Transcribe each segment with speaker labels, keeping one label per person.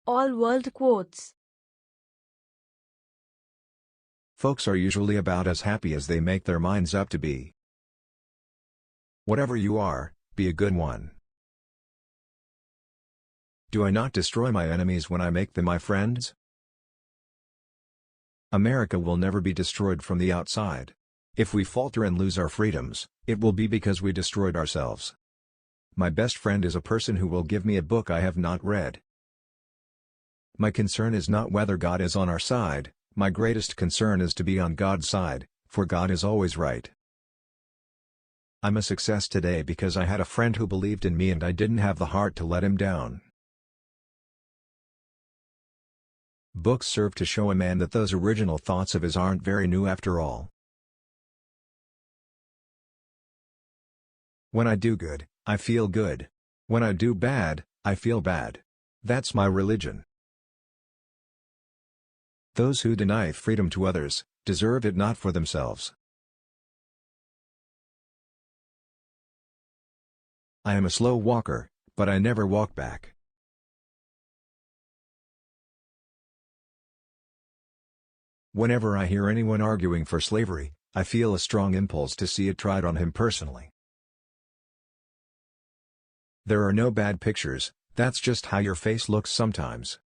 Speaker 1: All world quotes.
Speaker 2: Folks are usually about as happy as they make their minds up to be. Whatever you are, be a good one. Do I not destroy my enemies when I make them my friends? America will never be destroyed from the outside. If we falter and lose our freedoms, it will be because we destroyed ourselves. My best friend is a person who will give me a book I have not read. My concern is not whether God is on our side, my greatest concern is to be on God's side, for God is always right. I'm a success today because I had a friend who believed in me and I didn't have the heart to let him down. Books serve to show a man that those original thoughts of his aren't very new after all. When I do good, I feel good. When I do bad, I feel bad. That's my religion. Those who deny freedom to others, deserve it not for themselves. I am a slow walker, but I never walk back. Whenever I hear anyone arguing for slavery, I feel a strong impulse to see it tried on him personally. There are no bad pictures, that's just how your face looks sometimes.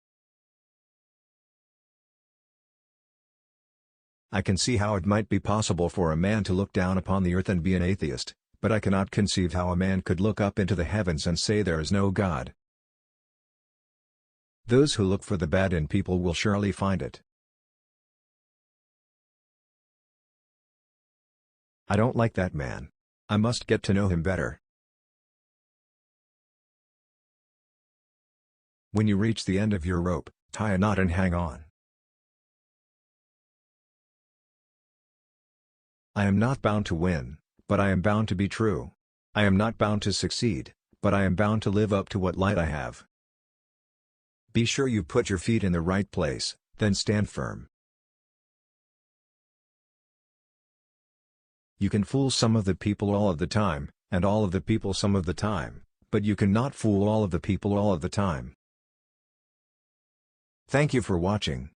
Speaker 2: I can see how it might be possible for a man to look down upon the earth and be an atheist, but I cannot conceive how a man could look up into the heavens and say there is no God. Those who look for the bad in people will surely find it. I don't like that man. I must get to know him better. When you reach the end of your rope, tie a knot and hang on. I am not bound to win, but I am bound to be true. I am not bound to succeed, but I am bound to live up to what light I have. Be sure you put your feet in the right place, then stand firm. You can fool some of the people all of the time, and all of the people some of the time, but you cannot fool all of the people all of the time. Thank you for watching.